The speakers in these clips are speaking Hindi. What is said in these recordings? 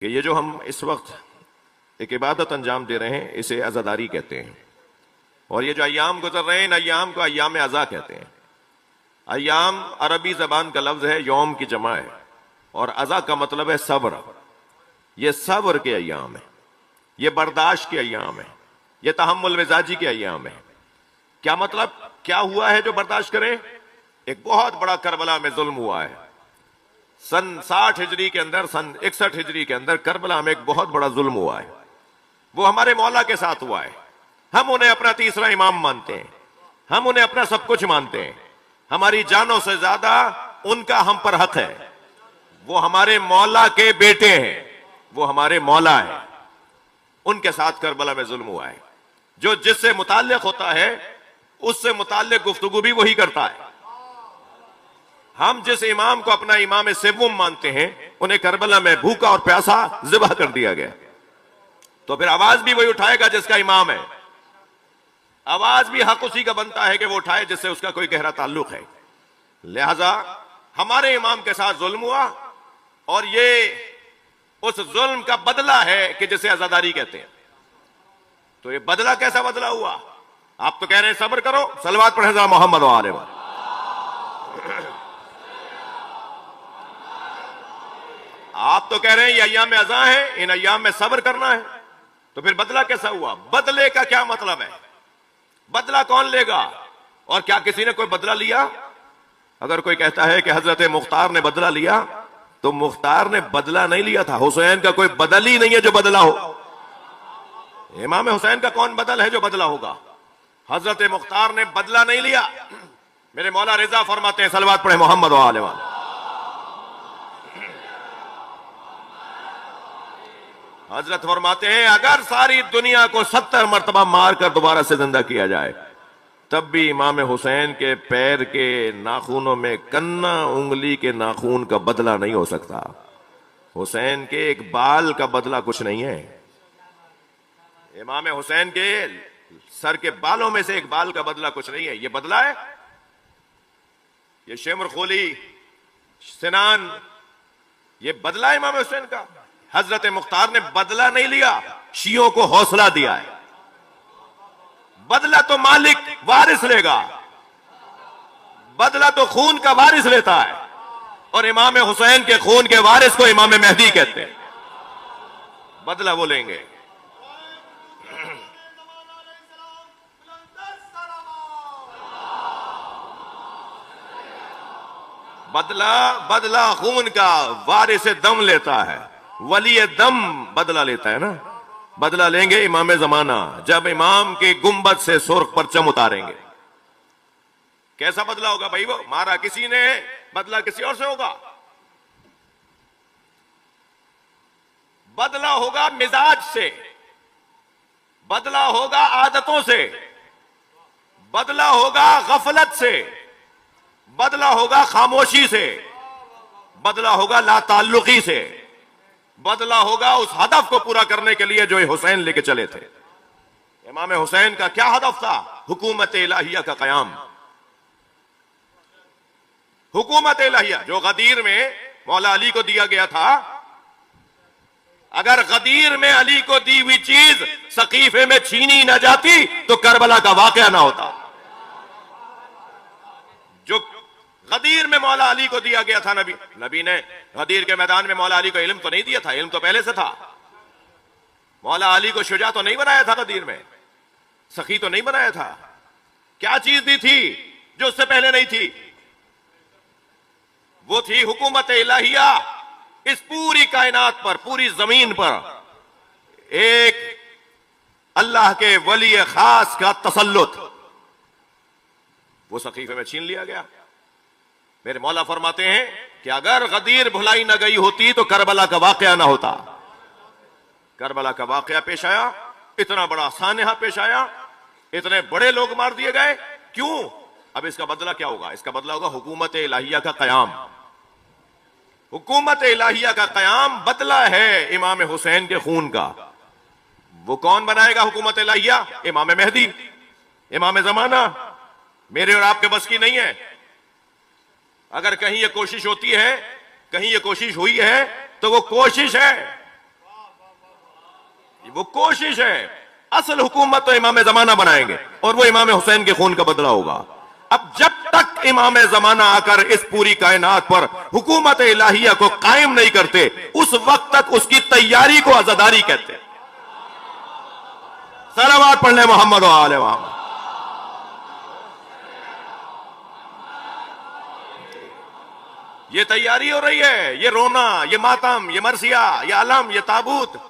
कि ये जो हम इस वक्त एक इबादत अंजाम दे रहे हैं इसे अज़ादारी कहते हैं, और ये जो अय्याम गुजर रहे हैं इन अय्याम को अय्याम अज़ा कहते हैं। अय्याम अरबी जबान का लफ्ज है, यौम की जमा है, और अज़ा का मतलब है सब्र। ये सब्र के अय्याम है, ये बर्दाश्त के अय्याम है, ये तहम्मुल मिजाजी के अय्याम है। क्या मतलब, क्या हुआ है जो बर्दाश्त करें? एक बहुत बड़ा करबला में जुल्म हुआ है। सन 60 हिजरी के अंदर, सन 61 हिजरी के अंदर करबला में एक बहुत बड़ा जुल्म हुआ है। वो हमारे मौला के साथ हुआ है। हम उन्हें अपना तीसरा इमाम मानते हैं, हम उन्हें अपना सब कुछ मानते हैं। हमारी जानों से ज्यादा उनका हम पर हक है। वो हमारे मौला के बेटे हैं, वो हमारे मौला है। उनके साथ करबला में जुल्म हुआ है। जो जिससे मुताल्लिक होता है उससे मुताल्लिक गुफ्तगू भी वही करता है। हम जिस इमाम को अपना इमाम सेवम मानते हैं उन्हें करबला में भूखा और प्यासा ज़िबह कर दिया गया, तो फिर आवाज भी वही उठाएगा जिसका इमाम है। आवाज भी हक उसी का बनता है कि वो उठाए जिससे उसका कोई गहरा ताल्लुक है। लिहाजा हमारे इमाम के साथ जुल्म हुआ, और ये उस जुल्म का बदला है कि जिसे अज़ादारी कहते हैं। तो ये बदला कैसा बदला हुआ? आप तो कह रहे हैं सब्र करो, सलवात पढ़े जरा मोहम्मद वाले वाले। आप तो कह रहे हैं ये अय्याम अज़ा है, इन अय्याम में सब्र करना है। तो फिर बदला कैसा हुआ? बदले का क्या मतलब है? बदला कौन लेगा? और क्या किसी ने कोई बदला लिया? अगर कोई कहता है कि हजरत मुख्तार ने बदला लिया, तो मुख्तार ने बदला नहीं लिया था। हुसैन का कोई बदल ही नहीं है जो बदला हो। इमाम हुसैन का कौन बदल है जो बदला होगा? हजरत मुख्तार ने बदला नहीं लिया। मेरे मौला रिजा फरमाते हैं, सलवात पढ़े मोहम्मद वाले वाले। हजरत फरमाते हैं, अगर सारी दुनिया को 70 मरतबा मारकर दोबारा से जिंदा किया जाए तब भी इमाम हुसैन के पैर के नाखूनों में कन्ना उंगली के नाखून का बदला नहीं हो सकता। हुसैन के एक बाल का बदला कुछ नहीं है। इमाम हुसैन के सर के बालों में से एक बाल का बदला कुछ नहीं है। ये बदला है, ये शेमर खोली सिनान, ये बदला है इमाम हुसैन का। हजरत मुख्तार ने बदला नहीं लिया, शियों को हौसला दिया है। बदला तो मालिक वारिस लेगा, बदला तो खून का वारिस लेता है, और इमाम हुसैन के खून के वारिस को इमाम मेहदी कहते हैं। बदला वो लेंगे। बदला खून का वारिस दम लेता है, वली दम बदला लेता है ना। बदला लेंगे इमाम जमाना, जब इमाम के गुंबद से सुर्ख परचम उतारेंगे। कैसा बदला होगा भाई? वो मारा किसी ने, बदला किसी और से होगा। बदला होगा मिजाज से, बदला होगा आदतों से, बदला होगा गफलत से, बदला होगा खामोशी से, बदला होगा लाताल्लुकी से, बदला होगा उस हदफ को पूरा करने के लिए जो हुसैन लेके चले थे। इमाम हुसैन का क्या हदफ था? हुकूमत इलाहिया का कयाम। हुकूमत इलाहिया जो गदीर में मौला अली को दिया गया था, अगर गदीर में अली को दी हुई चीज सकीफे में छीनी ना जाती तो करबला का वाकया ना होता। जो गदीर में मौला अली को दिया गया था, नबी ने गदीर के मैदान में मौला अली को इल्म तो नहीं दिया था, इल्म तो पहले से था। मौला अली को शुजा तो नहीं बनाया था गदीर में, सखी तो नहीं बनाया था। क्या चीज दी थी जो उससे पहले नहीं थी? वो थी हुकूमत इलाहिया। इस पूरी कायनात पर, पूरी जमीन पर एक अल्लाह के वली खास का तसल्लुत, वो सकीफे में छीन लिया गया। मेरे मौला फरमाते हैं कि अगर गदीर भुलाई न गई होती तो करबला का वाकया ना होता। करबला का वाकया पेश आया, इतना बड़ा सानेहा पेश आया, इतने बड़े लोग मार दिए गए। क्यों? अब इसका बदला क्या होगा? इसका बदला होगा हुकूमत इलाहिया का कयाम। हुकूमत इलाहिया का कयाम बदला है इमाम हुसैन के खून का। वो कौन बनाएगा हुकूमत इलाहिया? इमाम मेहदी, इमाम जमाना। मेरे और आपके बस की नहीं है। अगर कहीं ये कोशिश होती है, कहीं ये कोशिश हुई है, तो वो कोशिश है वो कोशिश है। असल हुकूमत तो इमाम जमाना बनाएंगे और वो इमाम हुसैन के खून का बदला होगा। अब जब तक इमाम जमाना आकर इस पूरी कायनात पर हुकूमत इलाहिया को कायम नहीं करते, उस वक्त तक उसकी तैयारी को आजादारी कहते हैं। सलावत पढ़ ले मोहम्मद व आले मोहम्मद। ये तैयारी हो रही है, ये रोना, ये मातम, ये मरसिया, ये अलम, ये ताबूत।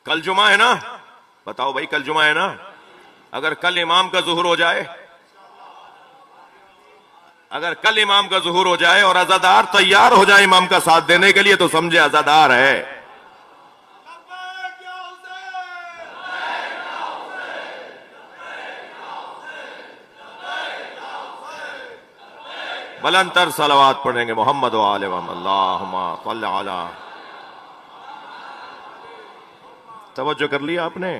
कल जुमा है ना, बताओ भाई, कल जुमा है ना। अगर कल इमाम का ज़ुहूर हो जाए, अगर कल इमाम का ज़ुहूर हो जाए और अज़ादार तैयार हो जाए इमाम का साथ देने के लिए, तो समझे अज़ादार है। बुलंदतर सलावत पढ़ेंगे मोहम्मद व आले मोहम्मद। अल्लाहुम्मा सल्लि अला। तवज्जो कर लिया आपने।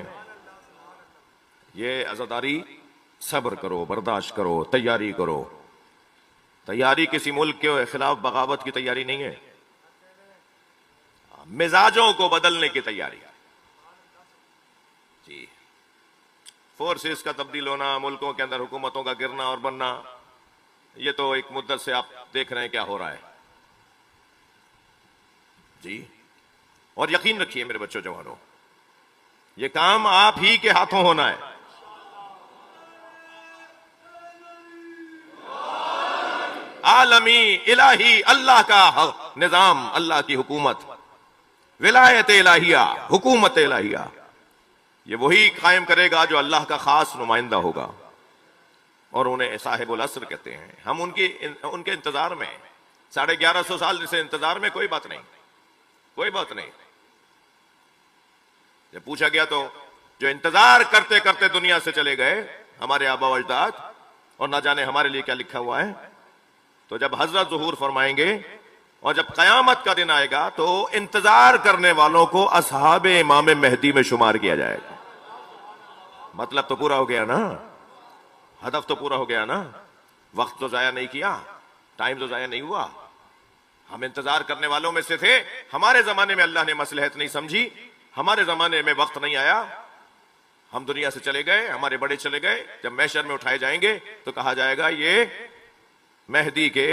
ये अज़ादारी, सब्र करो, बर्दाश्त करो, तैयारी करो। तैयारी किसी मुल्क के खिलाफ बगावत की तैयारी नहीं है, मिजाजों को बदलने की तैयारी जी। फोर्सेस का तब्दील होना, मुल्कों के अंदर हुकूमतों का गिरना और बनना, ये तो एक मुद्दत से आप देख रहे हैं क्या हो रहा है जी। और यकीन रखिए मेरे बच्चों जवानों, ये काम आप ही के हाथों होना है। आलमी इलाही अल्लाह का निजाम, अल्लाह की हुकूमत, विलायत इलाहिया, हुकूमत इलाहिया, ये वही कायम करेगा जो अल्लाह का खास नुमाइंदा होगा। और उन्हें साहिबुल असर कहते हैं। हम उनके इंतजार में 1150 साल से इंतजार में, कोई बात नहीं, कोई बात नहीं। जब पूछा गया तो जो इंतजार करते करते दुनिया से चले गए हमारे आबा व अजदाद, और ना जाने हमारे लिए क्या लिखा हुआ है, तो जब हजरत ज़ुहूर फरमाएंगे और जब कयामत का दिन आएगा तो इंतजार करने वालों को असहाबे इमाम मेहदी में शुमार किया जाएगा। मतलब तो पूरा हो गया ना, हदफ तो पूरा हो गया ना, वक्त तो जाया नहीं किया, टाइम तो जाया नहीं हुआ। हम इंतजार करने वालों में से थे। हमारे जमाने में अल्लाह ने मसलहत नहीं समझी, हमारे जमाने में वक्त नहीं आया, हम दुनिया से चले गए, हमारे बड़े चले गए। जब महशर में उठाए जाएंगे तो कहा जाएगा ये मेहदी के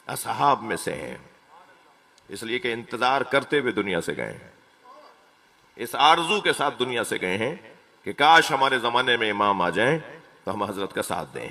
असहाब में से हैं, इसलिए कि इंतजार करते हुए दुनिया से गए हैं, इस आरजू के साथ दुनिया से गए हैं कि काश हमारे जमाने में इमाम आ जाएं तो हम हजरत का साथ दें।